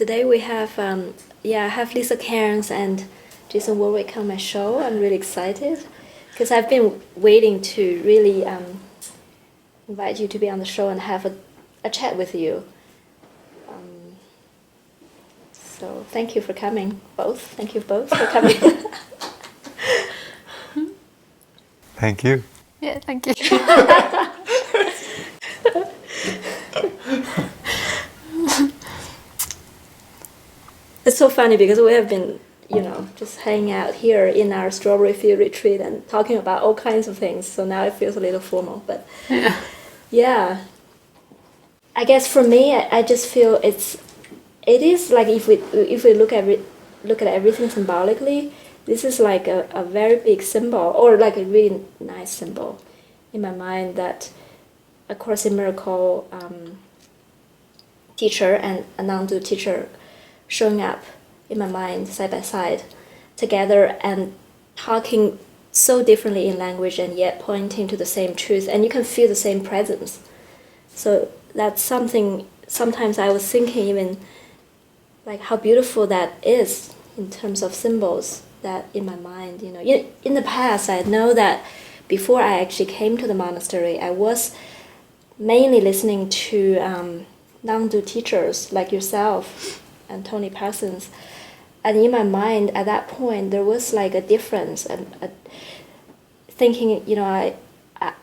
today we have I have Lisa Cairns and Jason Warwick on my show. I'm really excited because I've been waiting to really invite you to be on the show and have a chat with you. So thank you for coming, both. Thank you both for coming. Thank you. Yeah, thank you. It's so funny because we have been, just hanging out here in our strawberry field retreat and talking about all kinds of things. So now it feels a little formal, but yeah. I guess for me, I just feel it is like if we look at everything symbolically, this is like a very big symbol, or like a really nice symbol in my mind, that A Course in Miracle teacher and a non-dual teacher showing up in my mind side by side together and talking so differently in language and yet pointing to the same truth, and you can feel the same presence. So that's something sometimes I was thinking, even like how beautiful that is in terms of symbols that in my mind, in the past I know that before I actually came to the monastery, I was mainly listening to non-dual teachers like yourself and Tony Parsons, and in my mind at that point there was like a difference and thinking, I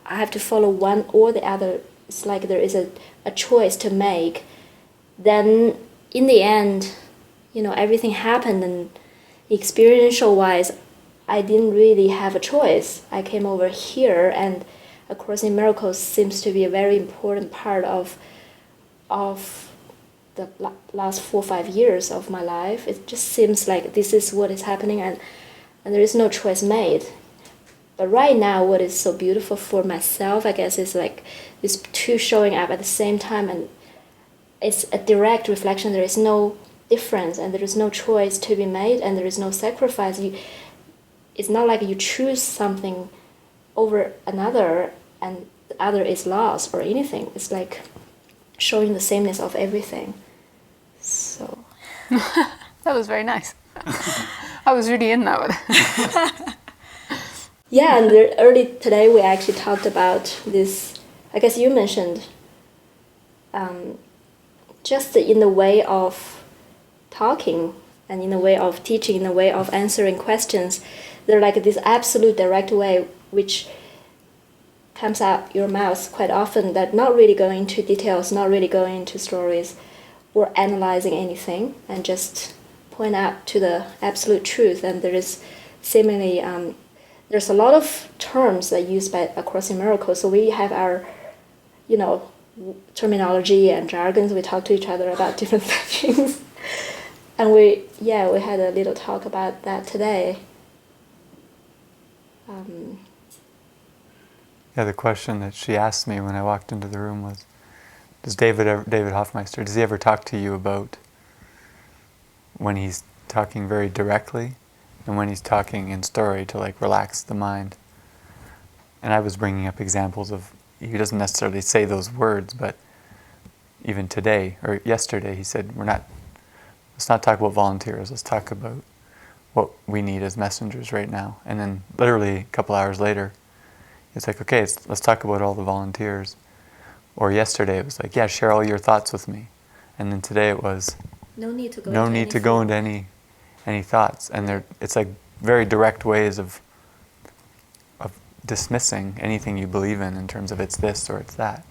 have to follow one or the other. It's like there is a choice to make. Then in the end, everything happened, and experiential wise I didn't really have a choice. I came over here, and A Course in Miracles seems to be a very important part of the last 4 or 5 years of my life. It just seems like this is what is happening, and there is no choice made. But right now, what is so beautiful for myself, I guess, is like these two showing up at the same time, and it's a direct reflection. There is no difference, and there is no choice to be made, and there is no sacrifice. It's not like you choose something over another, and the other is lost or anything. It's like showing the sameness of everything. So That was very nice. I was really in that one. yeah, and early today we actually talked about this. I guess you mentioned just in the way of talking and in the way of teaching, in the way of answering questions, they're like this absolute direct way which comes out your mouth quite often, that not really going into details, not really going into stories or analyzing anything, and just point out to the absolute truth. And there is seemingly there's a lot of terms that are used by A Course in Miracles. So we have our terminology and jargons. We talk to each other about different things, and we had a little talk about that today. The question that she asked me when I walked into the room was, David Hoffmeister, does he ever talk to you about when he's talking very directly and when he's talking in story to like relax the mind? And I was bringing up examples of, he doesn't necessarily say those words, but even today or yesterday he said, let's not talk about volunteers, let's talk about what we need as messengers right now. And then literally a couple hours later, it's like, okay, let's talk about all the volunteers. Or yesterday it was like, yeah, share all your thoughts with me. And then today it was, no need to go into any thoughts. And it's like very direct ways of dismissing anything you believe in terms of it's this or it's that.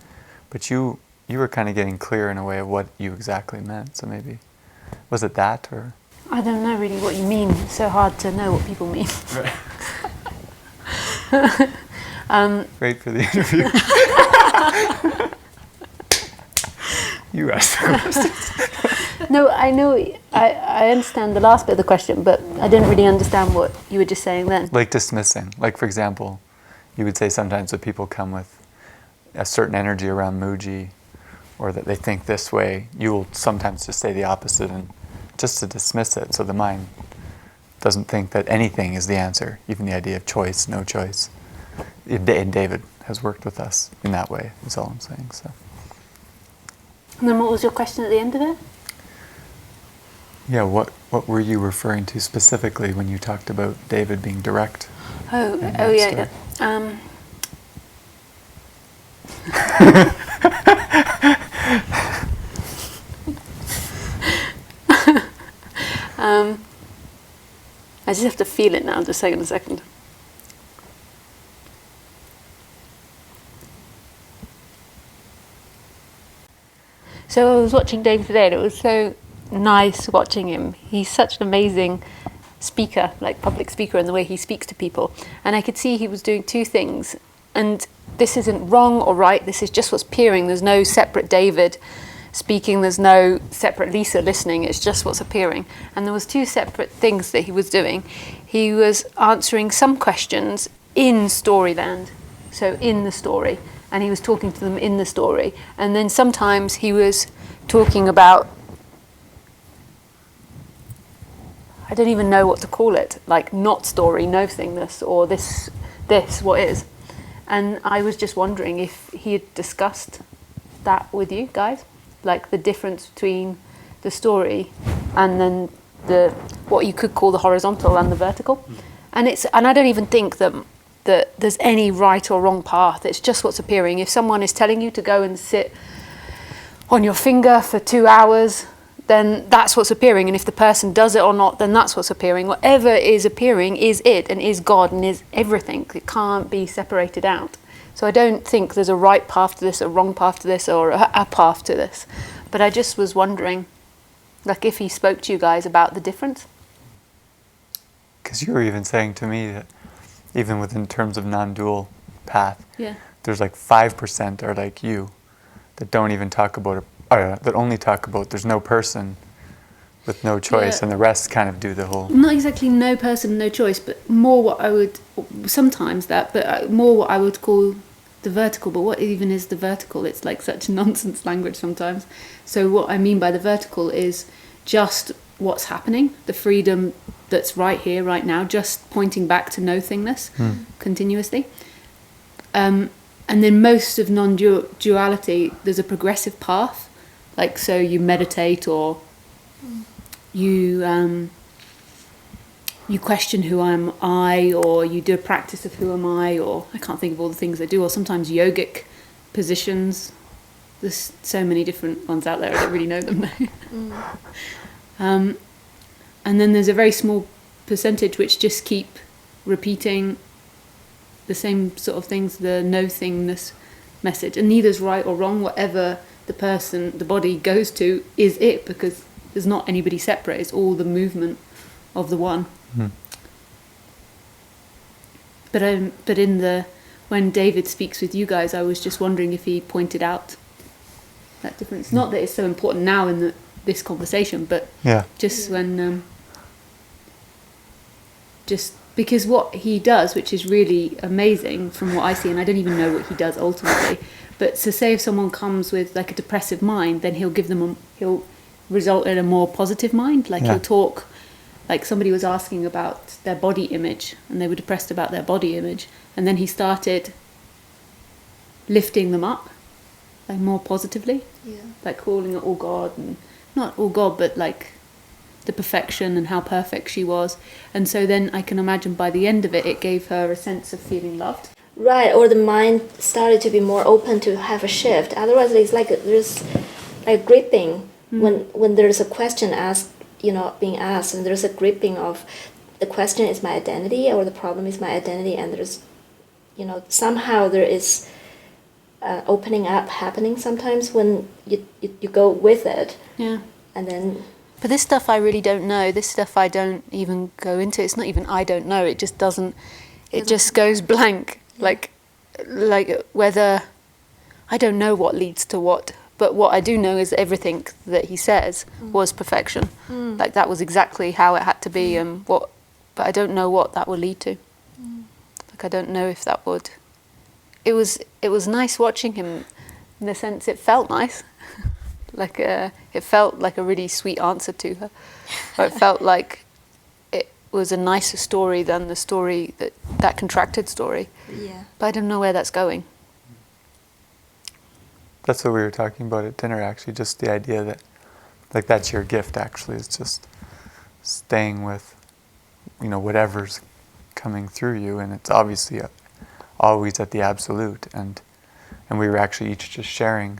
But you were kind of getting clear in a way of what you exactly meant. So maybe, was it that, or? I don't know really what you mean. It's so hard to know what people mean. Right. Great for the interview. You asked the questions. No, I know. I understand the last bit of the question, but I didn't really understand what you were just saying then. Like dismissing. Like, for example, you would say sometimes that people come with a certain energy around Muji, or that they think this way. You will sometimes just say the opposite, and just to dismiss it, so the mind doesn't think that anything is the answer, even the idea of choice, no choice. And David has worked with us in that way, is all I'm saying. So. And then what was your question at the end of it? Yeah, what were you referring to specifically when you talked about David being direct? Oh in that yeah. story? I just have to feel it now. Just a second. So I was watching Dave today, and it was so nice watching him. He's such an amazing speaker, like public speaker, in the way he speaks to people. And I could see he was doing two things. And this isn't wrong or right. This is just what's appearing. There's no separate David speaking. There's no separate Lisa listening. It's just what's appearing. And there was two separate things that he was doing. He was answering some questions in Storyland, so in the story. And he was talking to them in the story. And then sometimes he was talking about, I don't even know what to call it, like not story, no thingness, or this, what is. And I was just wondering if he had discussed that with you guys, like the difference between the story and then the what you could call the horizontal and the vertical. And I don't even think that there's any right or wrong path. It's just what's appearing. If someone is telling you to go and sit on your finger for 2 hours, then that's what's appearing. And if the person does it or not, then that's what's appearing. Whatever is appearing is it, and is God, and is everything. It can't be separated out. So I don't think there's a right path to this, a wrong path to this, or a path to this. But I just was wondering, like, if he spoke to you guys about the difference. Because you were even saying to me that even within terms of non-dual path, there's like 5% are like you that don't even talk about it, that only talk about there's no person with no choice, and the rest kind of do the whole. Not exactly no person, no choice, but more what I would, sometimes that, but more what I would call the vertical. But what even is the vertical? It's like such nonsense language sometimes. So what I mean by the vertical is just what's happening, the freedom that's right here, right now, just pointing back to no thingness continuously. And then most of non-duality, there's a progressive path. Like, so you meditate, or you question who am I, or you do a practice of who am I, or I can't think of all the things they do, or sometimes yogic positions. There's so many different ones out there, I don't really know them now. And then there's a very small percentage which just keep repeating the same sort of things, the no thingness message. And neither's right or wrong. Whatever the body goes to is it, because there's not anybody separate. It's all the movement of the one. But when David speaks with you guys, I was just wondering if he pointed out that difference. Not that it's so important now in this conversation, but just when just because what he does, which is really amazing from what I see, and I don't even know what he does ultimately, but so say if someone comes with like a depressive mind, then he'll result in a more positive mind. Like he'll talk, like somebody was asking about their body image, and they were depressed about their body image, and then he started lifting them up, like more positively, like calling it all God, and not all God, but like the perfection and how perfect she was. And so then I can imagine by the end of it, it gave her a sense of feeling loved. Right, or the mind started to be more open to have a shift. Otherwise, it's like there's like gripping when there's a question asked, being asked, and there's a gripping of the question is my identity, or the problem is my identity, and there's, somehow there is opening up happening sometimes when you go with it. Yeah. And then. But this stuff I really don't know. This stuff I don't even go into. It's not even I don't know. It just doesn't. It just goes blank. Like whether I don't know what leads to what. But what I do know is everything that he says was perfection. Like that was exactly how it had to be, and what. But I don't know what that will lead to. Like I don't know if that would. It was nice watching him, in the sense it felt nice. Like it felt like a really sweet answer to her. Or it felt like it was a nicer story than the story that contracted story. Yeah. But I don't know where that's going. That's what we were talking about at dinner, actually, just the idea that, like, that's your gift, actually. It's just staying with, whatever's coming through you, and it's obviously always at the absolute, and we were actually each just sharing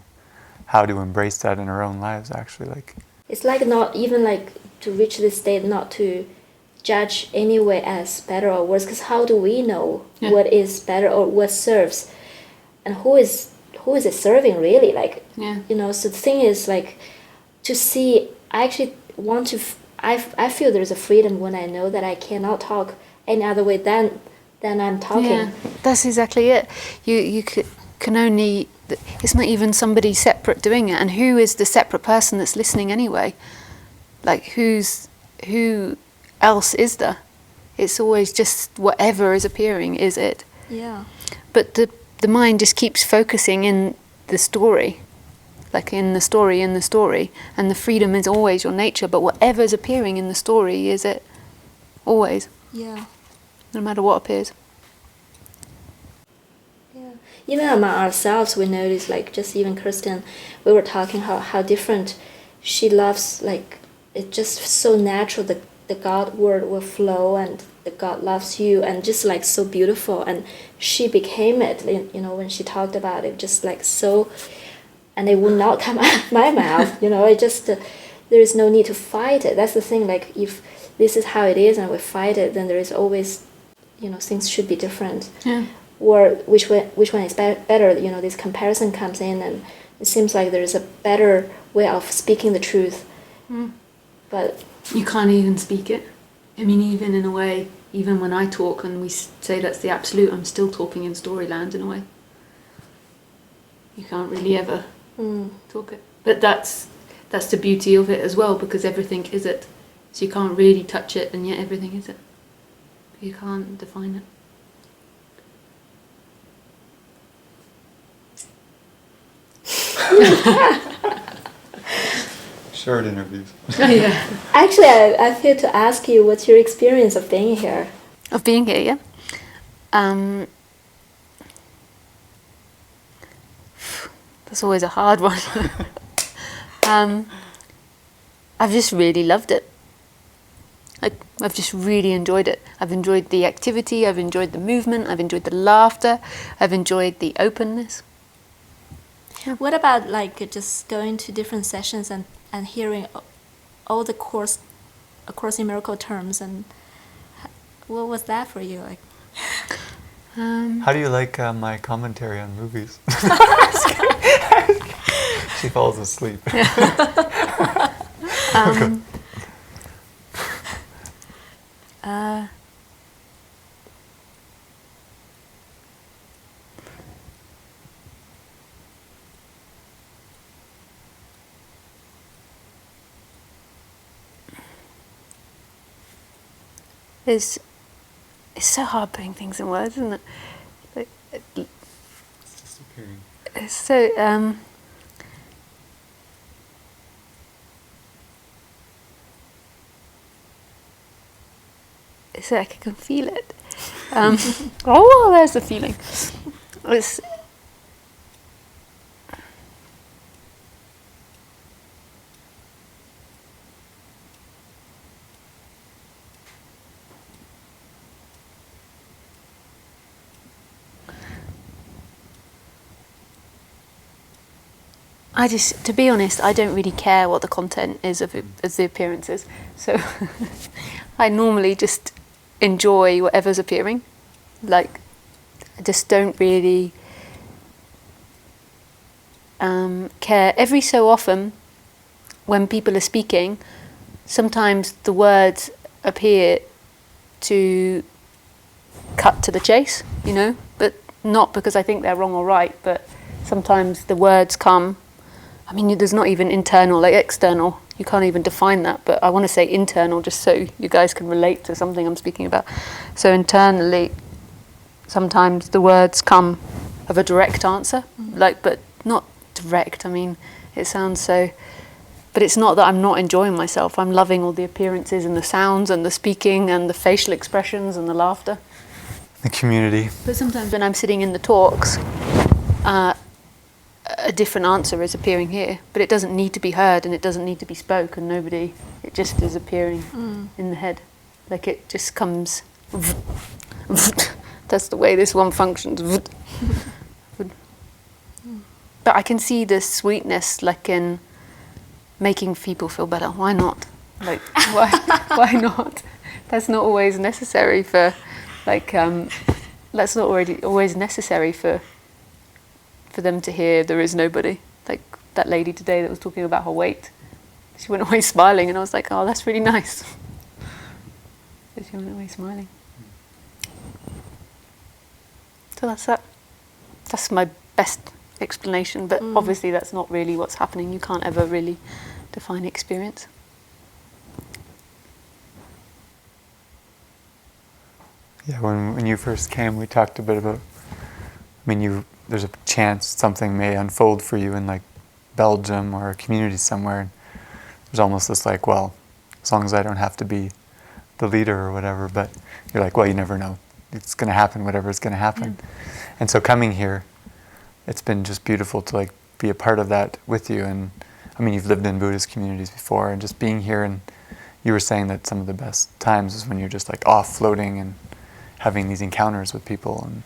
how to embrace that in our own lives, actually. It's like not even like to reach this state, not to judge anyway as better or worse, because how do we know what is better or what serves, and who is it serving really? So the thing is to see. I actually want to. I feel there's a freedom when I know that I cannot talk any other way than I'm talking. Yeah, that's exactly it. You can only. It's not even somebody separate doing it, and who is the separate person that's listening anyway? Who else is there? It's always just whatever is appearing is it. Yeah. But the mind just keeps focusing in the story, in the story, and the freedom is always your nature. But whatever is appearing in the story is it, always. Yeah. No matter what appears. Yeah. Even among ourselves, we notice just even Kirsten, we were talking how different she loves. It's just so natural. The God word will flow, and the God loves you, and just so beautiful. And she became it, when she talked about it, just so, and it would not come out of my mouth, it just, there is no need to fight it. That's the thing, if this is how it is and we fight it, then there is always, things should be different. Yeah. Or which one is better, this comparison comes in, and it seems like there is a better way of speaking the truth. But you can't even speak it. I mean, even in a way, even when I talk and we say that's the absolute, I'm still talking in storyland in a way. You can't really ever talk it. But that's the beauty of it as well, because everything is it. So you can't really touch it, and yet everything is it. You can't define it. Short interviews. Yeah. actually, I feel to ask you, what's your experience of being here? Of being here, yeah. That's always a hard one. I've just really loved it. I've just really enjoyed it. I've enjoyed the activity, I've enjoyed the movement, I've enjoyed the laughter, I've enjoyed the openness. What about just going to different sessions and hearing all the Course in Miracle terms, and what was that for you? How do you like my commentary on movies? She falls asleep. It's so hard putting things in words, isn't it? It's so it's like I can feel it. Oh, there's the feeling. It's to be honest, I don't really care what the content is of the appearances. So I normally just enjoy whatever's appearing. I just don't really care. Every so often, when people are speaking, sometimes the words appear to cut to the chase, but not because I think they're wrong or right, but sometimes the words come. I mean, there's not even internal, external. You can't even define that, but I want to say internal just so you guys can relate to something I'm speaking about. So internally, sometimes the words come of a direct answer, but not direct. I mean, it sounds so... But it's not that I'm not enjoying myself. I'm loving all the appearances and the sounds and the speaking and the facial expressions and the laughter. The community. But sometimes when I'm sitting in the talks, a different answer is appearing here, but it doesn't need to be heard and it doesn't need to be spoken. It just is appearing in the head. Like it just comes. That's the way this one functions. But I can see the sweetness, like in making people feel better. Why not? Like, why not? That's not always necessary for, like, that's not always necessary for them to hear there is nobody. Like that lady today that was talking about her weight. She went away smiling and I was like, oh, that's really nice. So she went away smiling. So that's that. That's my best explanation, but obviously that's not really what's happening. You can't ever really define experience. Yeah, when you first came, we talked a bit about, there's a chance something may unfold for you in like Belgium or a community somewhere, and there's almost this like, well, as long as I don't have to be the leader or whatever, but you're like, well, you never know. It's going to happen, whatever's going to happen. Yeah. And so coming here, it's been just beautiful to like be a part of that with you. And you've lived in Buddhist communities before, and just being here, and you were saying that some of the best times is when you're just like off floating and having these encounters with people. And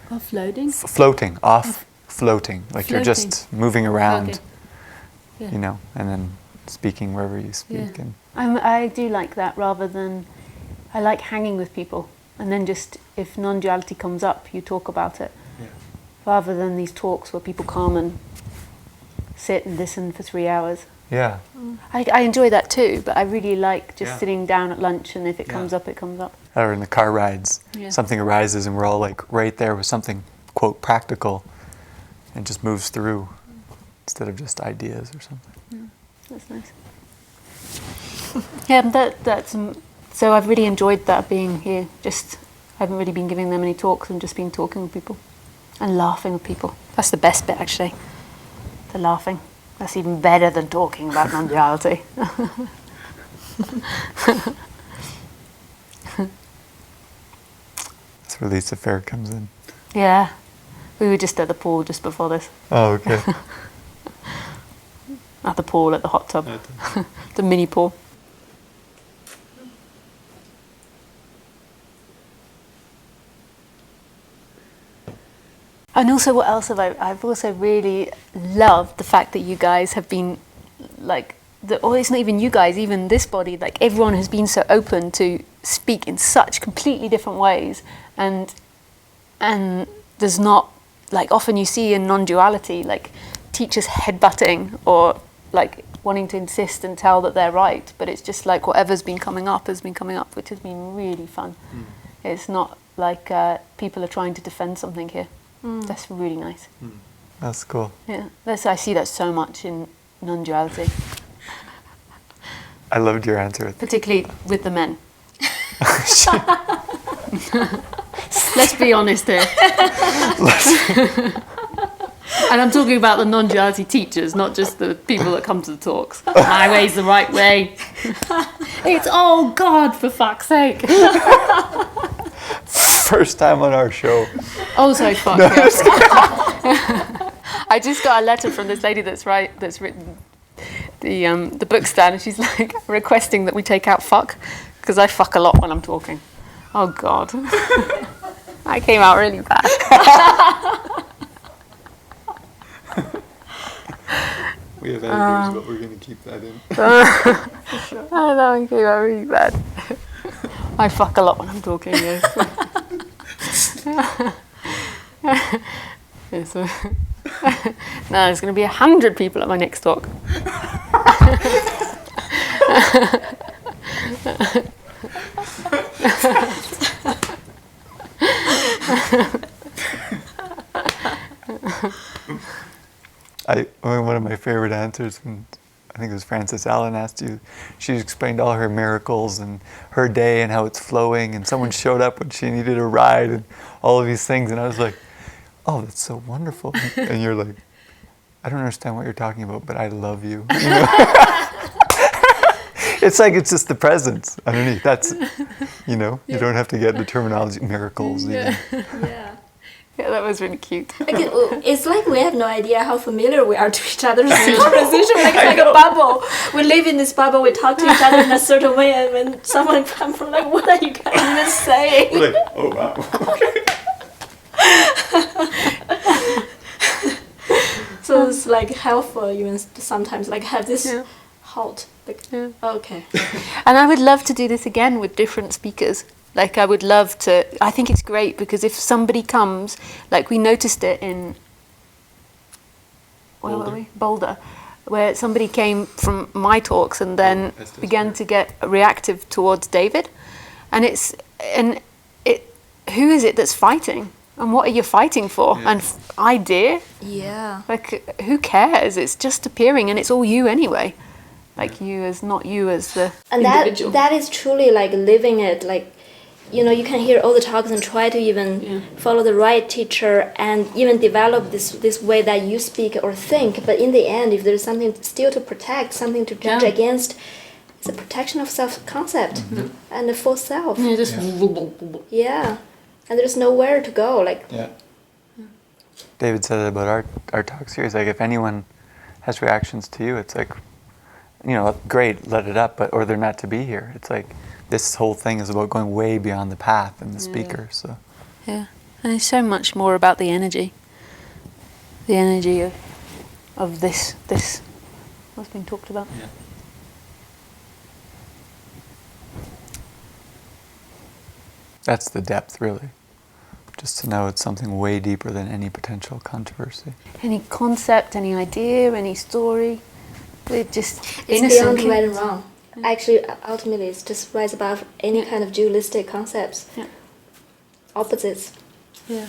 Offloading? Floating, off floating. Like floating. You're just moving around, and then speaking wherever you speak. Yeah. And I do like that, rather than, I like hanging with people. And then just, if non-duality comes up, you talk about it. Yeah. Rather than these talks where people come and sit and listen for 3 hours. Yeah. I enjoy that too, but I really like just sitting down at lunch, and if it comes up, it comes up. Or in the car rides, something arises and we're all like right there with something, quote, practical, and just moves through instead of just ideas or something. Yeah, that's nice. That's so I've really enjoyed that, being here. Just, I haven't really been giving them any talks and just been talking with people and laughing with people. That's the best bit, actually. The laughing. That's even better than talking about non-duality. That's where Lisa Fair comes in. Yeah. We were just at the pool just before this. Oh, okay. At the pool, at the hot tub. The mini pool. And also, what else have I've also really loved the fact that you guys have been like, or it's not even you guys, even this body, like everyone has been so open to speak in such completely different ways, and there's not, like, often you see in non-duality like teachers headbutting or like wanting to insist and tell that they're right, but it's just like whatever's been coming up has been coming up, which has been really fun. It's not like people are trying to defend something here. That's really nice. That's cool. Yeah, I see that so much in non-duality. I loved your answer. Particularly with the men. Let's be honest here. And I'm talking about the non-duality teachers, not just the people that come to the talks. My way's the right way. It's, oh God, for fuck's sake. First time on our show. Oh, sorry, fuck. No, I just got a letter from this lady that's written the book stand, and she's like requesting that we take out fuck, because I fuck a lot when I'm talking. Oh God. I came out really bad. We have editors, but we're going to keep that in. I know, I came out really bad. I fuck a lot when I'm talking, yes. Yeah, so now there's going to be 100 people at my next talk. One of my favorite answers, when I think it was Frances Allen asked you, she explained all her miracles and her day and how it's flowing, and someone showed up when she needed a ride and all of these things, and I was like, oh, that's so wonderful. And you're like, I don't understand what you're talking about, but I love you. You know? It's like, it's just the presence underneath. That's, you don't have to get the terminology, miracles. Yeah. Yeah, That was really cute. It's like we have no idea how familiar we are to each other's conversation. Like it's like a bubble. We live in this bubble. We talk to each other in a certain way, and when someone comes from like, what are you guys even saying? We're like, oh wow. So it's like helpful even sometimes like have this halt. Like, okay. And I would love to do this again with different speakers. Like I would love to, I think it's great because if somebody comes, like we noticed it in, where were we? Boulder, where somebody came from my talks and then began to get reactive towards David. And who is it that's fighting? And what are you fighting for? Yeah. And idea? Yeah. Like, who cares? It's just appearing and it's all you anyway. Like you as, not you as the and individual. that is truly like living it. Like, you know, you can hear all the talks and try to even follow the right teacher and even develop this way that you speak or think. But in the end, if there's something still to protect, something to judge against, it's a protection of self-concept and the full self. Yeah, just Yeah. And there's nowhere to go. Like, David said it about our talk series. Like, if anyone has reactions to you, it's like, you know, great, let it up, or they're not to be here. It's like this whole thing is about going way beyond the path and the speaker. So and it's so much more about the energy of this what's being talked about. Yeah. That's the depth, really. Just to know it's something way deeper than any potential controversy. Any concept, any idea, any story. We're just it's innocent beyond right and kids. wrong. Actually, ultimately, it's just rise above any kind of dualistic concepts. Yeah. Opposites. Yeah.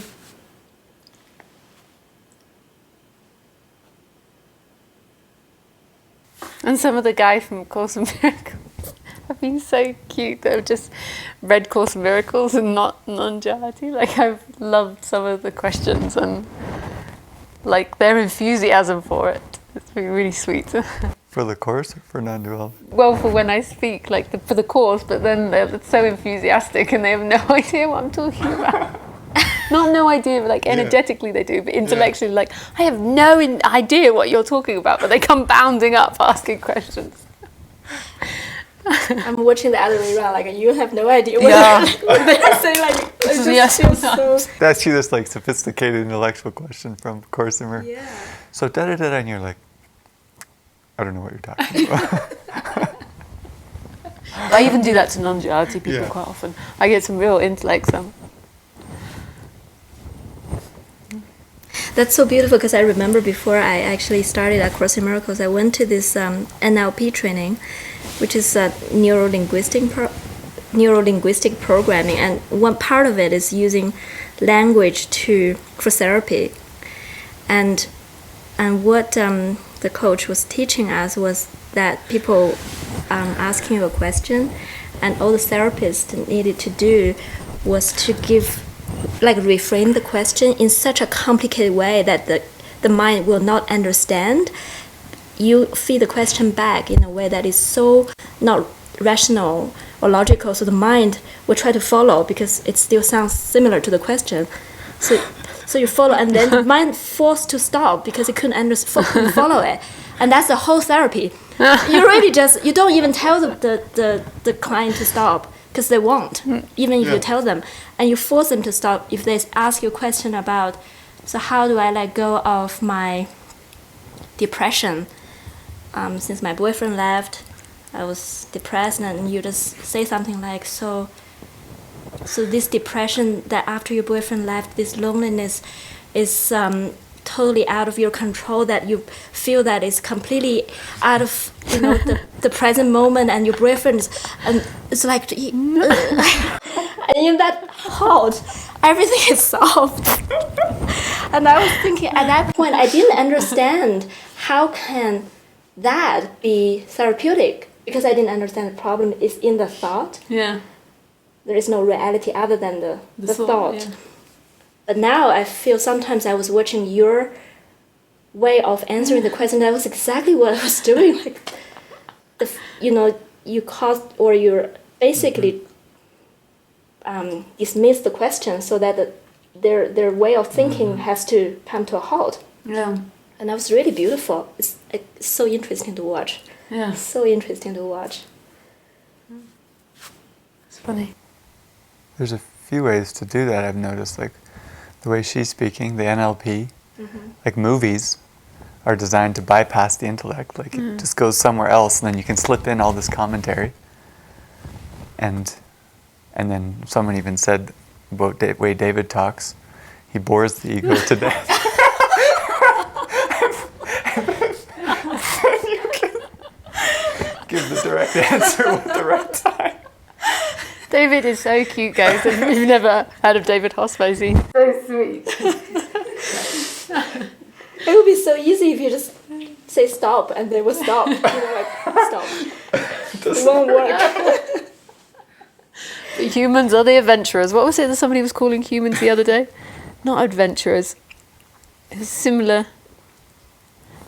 And some of the guys from Course in Miracles have been so cute. They've just read Course in Miracles and not non-duality. Like, I've loved some of the questions and like their enthusiasm for it. It's been really sweet. For the Course or for non-duality? Well, for when I speak, like for the Course, but then they're so enthusiastic and they have no idea what I'm talking about. Not no idea, but like energetically they do, but intellectually like, I have no idea what you're talking about, but they come bounding up asking questions. I'm watching the other way around, like you have no idea what they're saying, like it just feels so... To ask you this like sophisticated intellectual question from Course in Miracles. Yeah. So da-da-da-da, and you're like, I don't know what you're talking about. I even do that to non-duality people quite often. I get some real intellect. That's so beautiful because I remember before I actually started at Course in Miracles, I went to this NLP training, which is neuro-linguistic programming, and one part of it is using language for therapy. And what the coach was teaching us was that people asking you a question, and all the therapist needed to do was to reframe the question in such a complicated way that the mind will not understand. You feed the question back in a way that is so not rational or logical, so the mind will try to follow because it still sounds similar to the question. So you follow, and then the mind forced to stop because it couldn't follow it. And that's the whole therapy. You don't even tell the client to stop because they won't, even if you tell them. And you force them to stop if they ask you a question about, so how do I let go of my depression? Since my boyfriend left, I was depressed, and you just say something like, so this depression that after your boyfriend left, this loneliness is totally out of your control, that you feel that it's completely out of the present moment, and your boyfriend is, and it's like and in that halt everything is solved. And I was thinking at that point, I didn't understand how can that be therapeutic, because I didn't understand the problem is in the thought. Yeah. There is no reality other than the thought. Yeah. But now I feel sometimes I was watching your way of answering the question. That was exactly what I was doing. Like, you caused, or you're basically dismiss the question so that their way of thinking has to come to a halt. Yeah. And that was really beautiful. It's so interesting to watch. Yeah. So interesting to watch. It's funny. There's a few ways to do that, I've noticed, like the way she's speaking, the NLP, like movies are designed to bypass the intellect, like it just goes somewhere else, and then you can slip in all this commentary. And then someone even said about the way David talks, he bores the ego to death. And you can give the direct answer with the right time. David is so cute, guys. If you've never heard of David Hossfeld, he's so sweet. It would be so easy if you just say stop and they will stop. You know, like, stop. It won't work. But humans are the adventurers. What was it that somebody was calling humans the other day? Not adventurers. It's similar.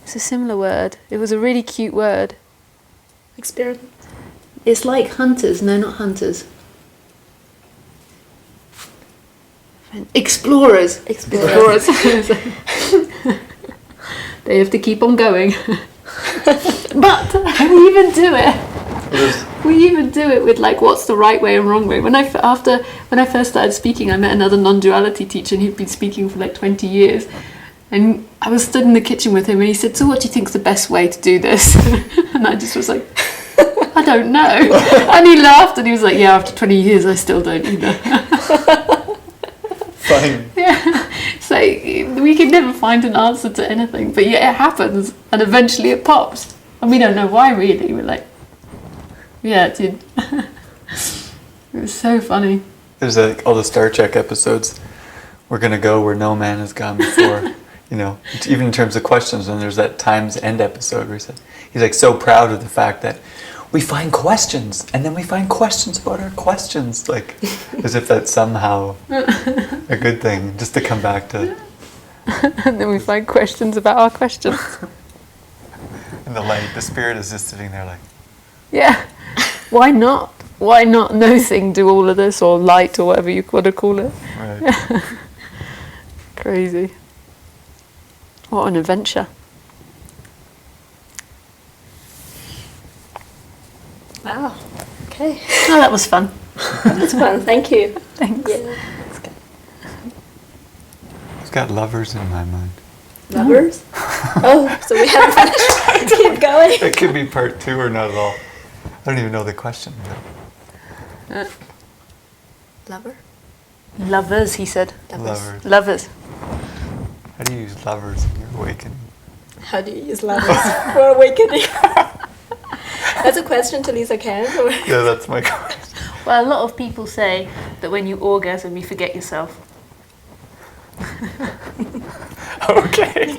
It's a similar word. It was a really cute word. Experiment. It's like hunters. No, not hunters. Explorers. Explorers. They have to keep on going. But we even do it. We even do it with like what's the right way and wrong way. When I first started speaking, I met another non-duality teacher, and he'd been speaking for like 20 years. And I was stood in the kitchen with him, and he said, "So what do you think's the best way to do this?" And I just was like, "I don't know." And he laughed, and he was like, "Yeah, after 20 years, I still don't either." Funny. Yeah, so we can never find an answer to anything, but yeah, it happens, and eventually it pops, and we don't know why really. We're like, yeah, it did. It was so funny. There's like all the Star Trek episodes. We're gonna go where no man has gone before. You know, even in terms of questions. And there's that Time's End episode where he's like so proud of the fact that we find questions, and then we find questions about our questions, like as if that's somehow a good thing, just to come back to. And then we find questions about our questions. And the light, the spirit is just sitting there like. Yeah, why not? Why not no thing do all of this, or light, or whatever you want to call it? Right. Crazy. What an adventure. Wow. Okay. Oh, that was fun. That's fun. Thank you. Thanks. Yeah. I've got lovers in my mind. Lovers? Oh, so we haven't finished. Keep going. It could be part 2 or not at all. I don't even know the question. Lover? Lovers, he said. Lovers. Lovers. How do you use lovers in your awakening? How do you use lovers for awakening? That's a question to Lisa Cairns. Yeah, that's my question. Well, a lot of people say that when you orgasm, you forget yourself. Okay.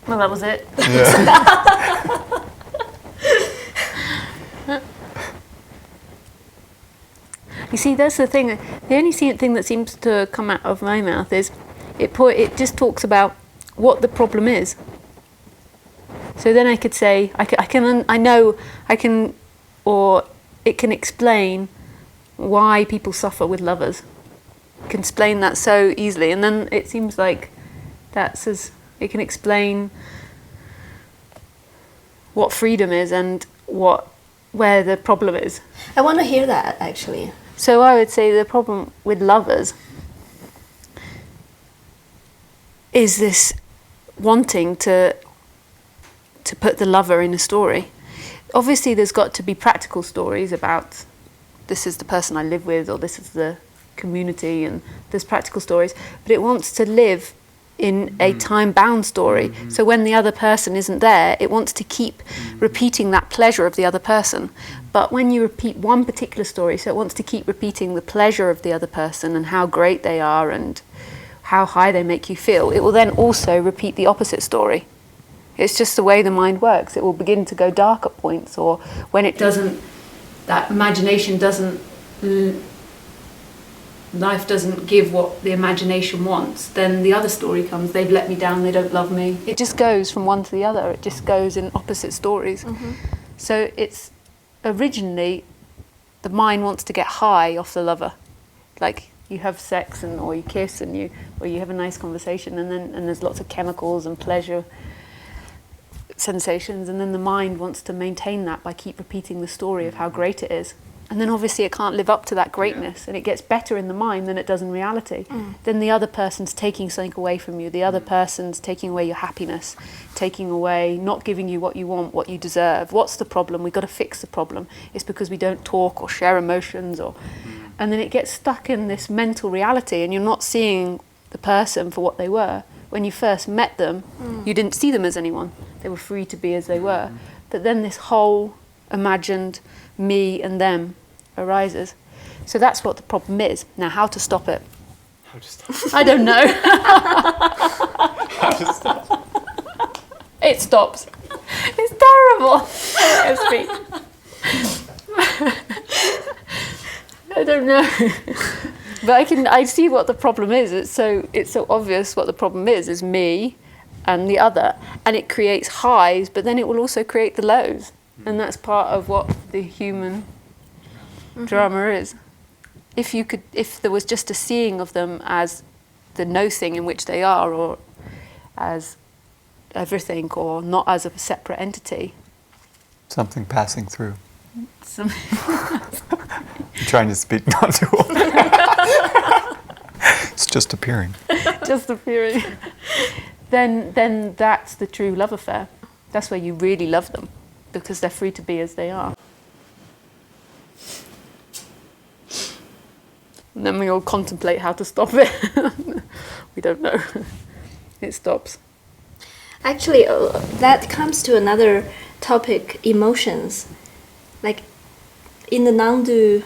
Well, that was it. Yeah. You see, that's the thing. The only thing that seems to come out of my mouth is it just talks about what the problem is. So then I could say or it can explain why people suffer with lovers. It can explain that so easily, and then it seems like it can explain what freedom is and where the problem is. I want to hear that, actually. So I would say the problem with lovers is this wanting to put the lover in a story. Obviously there's got to be practical stories about this is the person I live with, or this is the community, and there's practical stories, but it wants to live in a time-bound story. So when the other person isn't there, it wants to keep repeating that pleasure of the other person. But when you repeat one particular story, so it wants to keep repeating the pleasure of the other person and how great they are and how high they make you feel, it will then also repeat the opposite story. It's just the way the mind works. It will begin to go dark at points, or when it doesn't, that imagination doesn't, life doesn't give what the imagination wants, then the other story comes. They've let me down, they don't love me. It just goes from one to the other. It just goes in opposite stories. So it's originally the mind wants to get high off the lover, like you have sex or you kiss or you have a nice conversation, and there's lots of chemicals and pleasure sensations, and then the mind wants to maintain that by keep repeating the story of how great it is. And then obviously it can't live up to that greatness, and it gets better in the mind than it does in reality. Then the other person's taking something away from you. The other person's taking away your happiness, taking away, not giving you what you want, what you deserve. What's the problem? We've got to fix the problem. It's because we don't talk or share emotions, and then it gets stuck in this mental reality, and you're not seeing the person for what they were. When you first met them, you didn't see them as anyone. They were free to be as they were. But then this whole imagined me and them arises. So that's what the problem is. Now, how to stop it? How to stop? I don't know. How to stop? It stops. It's terrible. I speak. I don't know. But I see what the problem is. It's so obvious what the problem is me and the other. And it creates highs, but then it will also create the lows. And that's part of what the human drama is. If there was just a seeing of them as the no thing in which they are, or as everything, or not as a separate entity. Something passing through. Some I'm trying to speak not too old. It's just appearing. just appearing. Then that's the true love affair. That's where you really love them, because they're free to be as they are. And then we all contemplate how to stop it. We don't know. It stops. Actually, that comes to another topic, emotions. Like, in the non-do,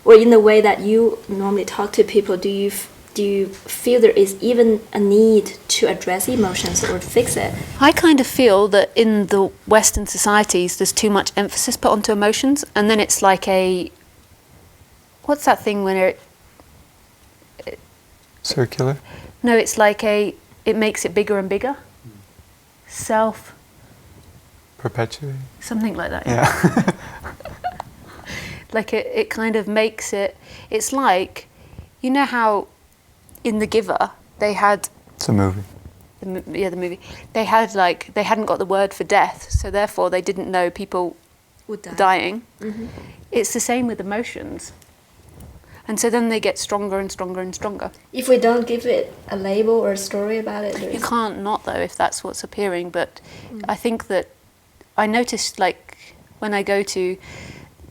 or in the way that you normally talk to people, do you feel there is even a need to address emotions or fix it? I kind of feel that in the Western societies, there's too much emphasis put onto emotions, and then it's like what's that thing when it Circular? No, it's like it makes it bigger and bigger. Self. Perpetuate? Something like that. Yeah. Like it kind of makes it, it's like, you know how in The Giver they had... It's a movie. The movie. They hadn't got the word for death, so therefore they didn't know people Would die. dying. Mm-hmm. It's the same with emotions. And so then they get stronger and stronger and stronger. If we don't give it a label or a story about it, You can't not, though, if that's what's appearing. But I think that I noticed, like, when I go to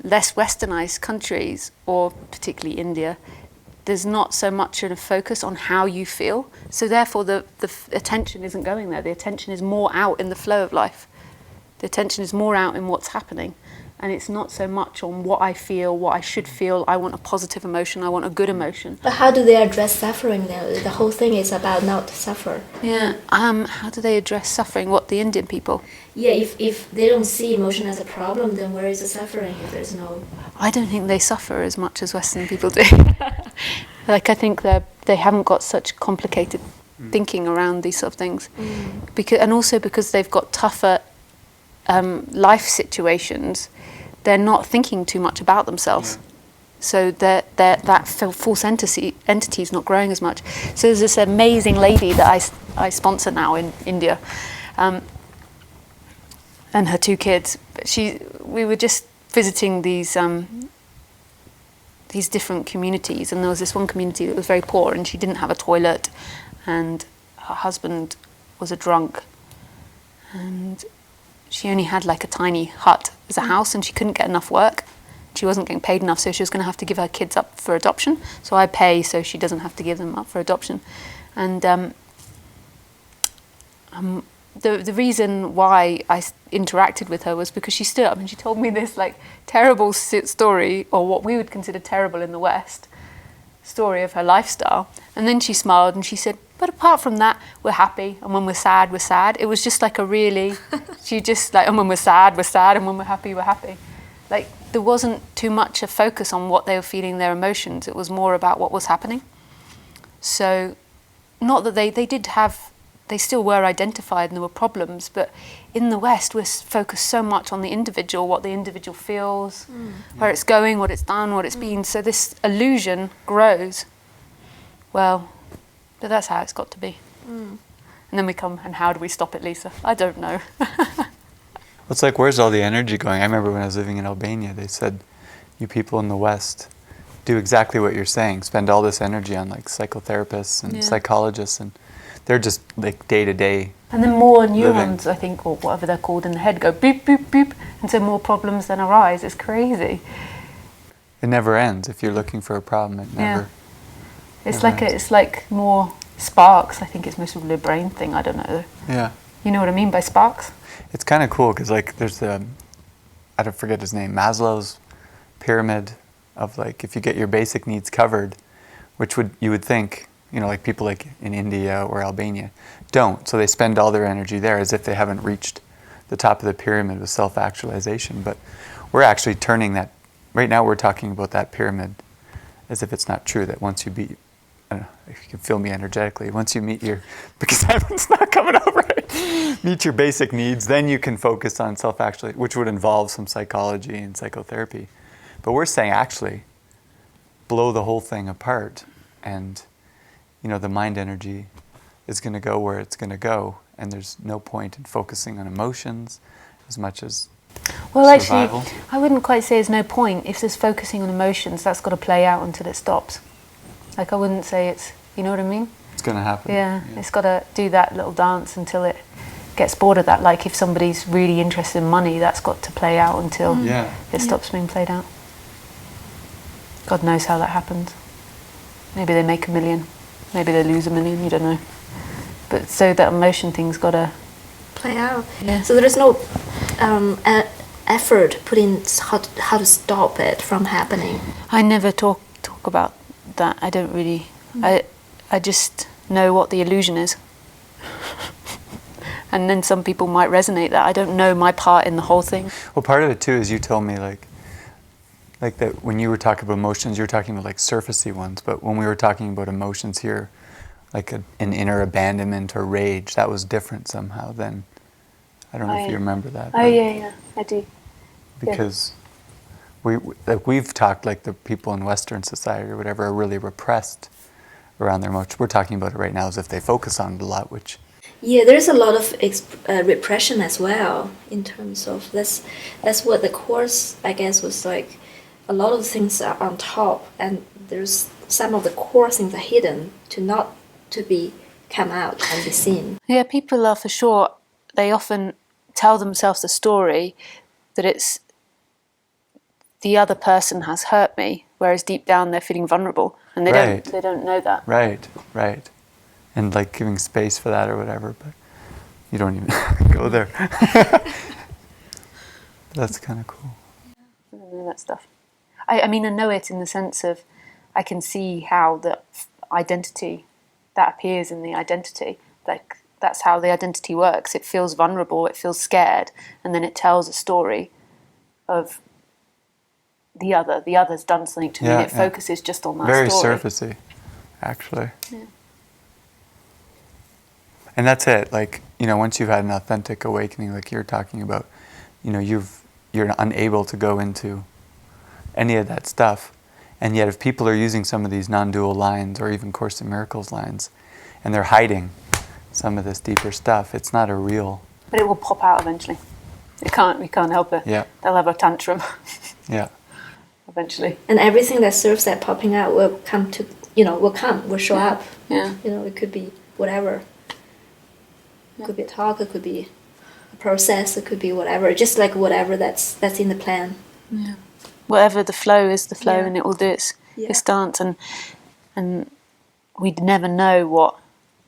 less westernized countries, or particularly India, there's not so much of a focus on how you feel. So therefore, the attention isn't going there. The attention is more out in the flow of life. The attention is more out in what's happening. And it's not so much on what I feel, what I should feel. I want a positive emotion. I want a good emotion. But how do they address suffering now? The whole thing is about not to suffer. Yeah. How do they address suffering? What, the Indian people? Yeah, if they don't see emotion as a problem, then where is the suffering if there's no... I don't think they suffer as much as Western people do. Like, I think they haven't got such complicated thinking around these sort of things. And also because they've got tougher life situations, they're not thinking too much about themselves. So that false entity is not growing as much. So there's this amazing lady that I sponsor now in India, and her 2 kids. We were just visiting these different communities, and there was this one community that was very poor, and she didn't have a toilet, and her husband was a drunk, and she only had like a tiny hut as a house, and she couldn't get enough work. She wasn't getting paid enough, so she was going to have to give her kids up for adoption. So I pay so she doesn't have to give them up for adoption. And the reason why I interacted with her was because she stood up and she told me this like terrible story, or what we would consider terrible in the West, story of her lifestyle. And then she smiled and she said, but apart from that, we're happy. And when we're sad, we're sad. It was just like a really, she just like, and when we're sad, and when we're happy, we're happy. Like, there wasn't too much a focus on what they were feeling, their emotions. It was more about what was happening. So, not that they did have they still were identified and there were problems, but in the West we're focused so much on the individual, what the individual feels, where it's going, what it's done, what it's been. So this illusion grows. Well, but that's how it's got to be. And then we come, and how do we stop it, Lisa? I don't know. It's like, where's all the energy going? I remember when I was living in Albania, they said, you people in the West do exactly what you're saying, spend all this energy on like psychotherapists and psychologists, and they're just like day to day. And then more neurons, I think, or whatever they're called in the head, go boop, boop, boop, and so more problems then arise. It's crazy. It never ends. If you're looking for a problem, it never. It's never like ends. it's like more sparks. I think it's mostly a brain thing. I don't know. Yeah. You know what I mean by sparks? It's kind of cool because like there's the, I don't forget his name, Maslow's pyramid of like, if you get your basic needs covered, which you would think, you know, like people like in India or Albania don't. So they spend all their energy there as if they haven't reached the top of the pyramid with self-actualization. But we're actually turning that, right now we're talking about that pyramid as if it's not true, that once you beat, I don't know if you can feel me energetically, once you meet your, because it's not coming out right, meet your basic needs, then you can focus on self-actualization, which would involve some psychology and psychotherapy. But we're saying actually blow the whole thing apart, and you know, the mind energy is going to go where it's going to go, and there's no point in focusing on emotions as much as survival. Actually, I wouldn't quite say there's no point. If there's focusing on emotions, that's got to play out until it stops. Like, I wouldn't say it's, you know what I mean? It's going to happen. Yeah, it's got to do that little dance until it gets bored of that. Like, if somebody's really interested in money, that's got to play out until it stops being played out. God knows how that happens. Maybe they make $1 million. Maybe they lose $1 million, you don't know. But so that emotion thing's got to play out. Yeah. So there's no effort put in how to stop it from happening. I never talk about that. I don't really. I just know what the illusion is. And then some people might resonate that. I don't know my part in the whole thing. Well, part of it too is you told me like that when you were talking about emotions, you were talking about like surfacey ones, but when we were talking about emotions here, like an inner abandonment or rage, that was different somehow than, I don't know if you remember that. Oh yeah, I do. Because we've talked like the people in Western society or whatever are really repressed around their emotions. We're talking about it right now as if they focus on it a lot, which... Yeah, there's a lot of repression as well in terms of that's what the course, I guess, was like. A lot of things are on top, and there's some of the core things are hidden to be come out and be seen. Yeah, people are for sure. They often tell themselves the story that it's the other person has hurt me, whereas deep down they're feeling vulnerable, and they don't know that. Right. And like giving space for that or whatever, but you don't even go there. That's kind of cool. I don't know that stuff. I mean, I know it in the sense of I can see how the identity that appears in the identity, like that's how the identity works. It feels vulnerable, it feels scared, and then it tells a story of the other. The other's done something to me, and it focuses just on that Very story. Very surfacey, actually. Yeah. And that's it. Like, you know, once you've had an authentic awakening, like you're talking about, you know, you're unable to go into any of that stuff. And yet if people are using some of these non-dual lines or even Course in Miracles lines, and they're hiding some of this deeper stuff, it's not a real... But it will pop out eventually. We can't help it. Yeah. They'll have a tantrum. Yeah. Eventually. And everything that serves that popping out will come to, will show up. Yeah. You know, it could be whatever. It could be a talk, it could be a process, it could be whatever. Just like whatever that's in the plan. Yeah. Whatever the flow is, the flow, and it will do its dance, and we'd never know what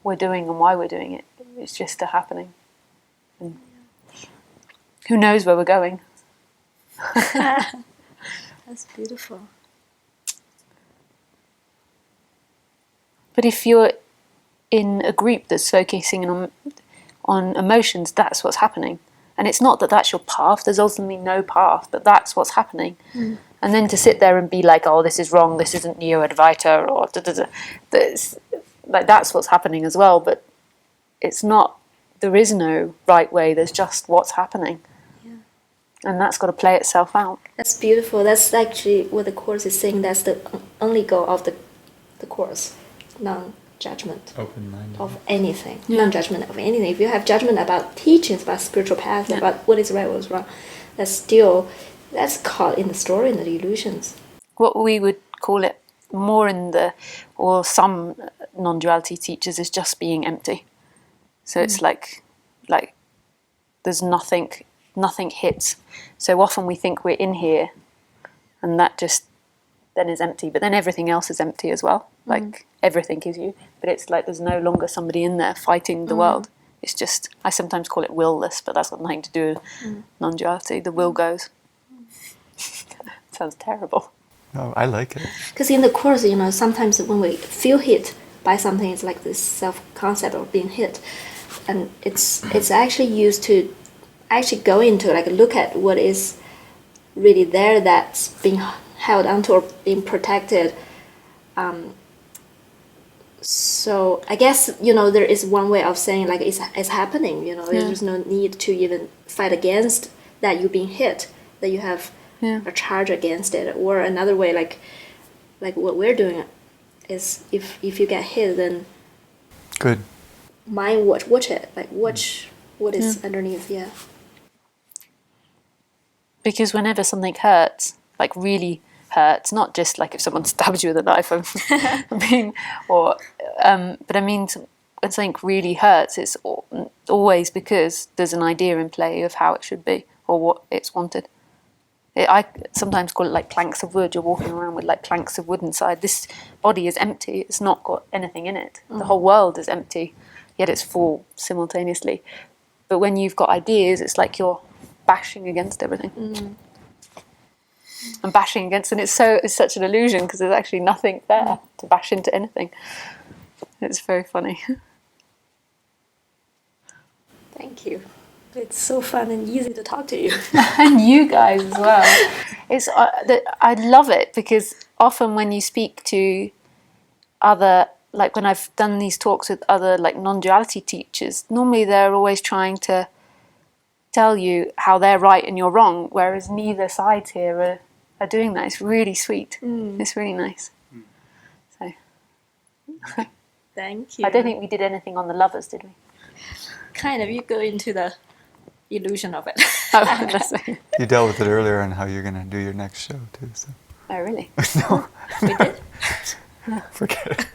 we're doing and why we're doing it. It's just a happening. And who knows where we're going? That's beautiful. But if you're in a group that's focusing on emotions, that's what's happening. And it's not that that's your path, there's ultimately no path, but that's what's happening. Mm. And then to sit there and be like, oh, this is wrong, this isn't Neo Advaita, or that's what's happening as well. But it's not, there is no right way, there's just what's happening. Yeah. And that's got to play itself out. That's beautiful. That's actually what the Course is saying. That's the only goal of the Course. Non-judgment. Open-minded. Of anything. Yeah. Non-judgment of anything. If you have judgment about teachings, about spiritual paths, about what is right, what is wrong, that's caught in the story, in the illusions. What we would call it more or some non-duality teachers is just being empty. So it's like there's nothing hits. So often we think we're in here, and that just then is empty. But then everything else is empty as well. Like everything is you. But it's like there's no longer somebody in there fighting the world. It's just, I sometimes call it will-less, but that's got nothing to do with non-duality. The will goes. Sounds terrible. No, I like it. Because in the Course, sometimes when we feel hit by something, it's like this self-concept of being hit. And it's actually used to actually go into, like, look at what is really there that's being held onto or being protected. So I guess, there is one way of saying, like, it's happening, there's no need to even fight against that you're being hit, that you have a charge against it. Or another way, like what we're doing is, if you get hit, then good. Mind watch it, like watch what is underneath. Yeah. Because whenever something hurts, like really hurts, not just like if someone stabs you with a knife, but I mean, when something really hurts, it's always because there's an idea in play of how it should be or what it's wanted. I sometimes call it like planks of wood. You're walking around with like planks of wood inside. This body is empty. It's not got anything in it. The whole world is empty, yet it's full simultaneously. But when you've got ideas, it's like you're bashing against everything. And bashing against, and it's such an illusion because there's actually nothing there to bash into anything. It's very funny. Thank you. It's so fun and easy to talk to you. And you guys as well. It's I love it because often when you speak to other, like when I've done these talks with other like non-duality teachers, normally they're always trying to tell you how they're right and you're wrong, whereas neither sides here are doing that. It's really sweet. It's really nice. So Thank you. I don't think we did anything on the lovers, did we? Kind of. You go into the illusion of it. Oh, that's right. You dealt with it earlier on how you're going to do your next show too. So Oh, really? no, We did. forget it.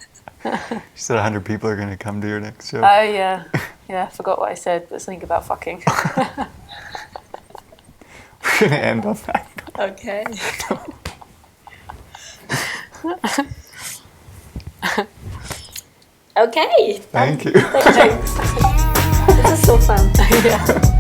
You said 100 people are going to come to your next show. Oh, yeah. Yeah, I forgot what I said, but something about fucking. We're going to end on that. Okay. Okay. Thank you. Thank you. This is so fun. Yeah.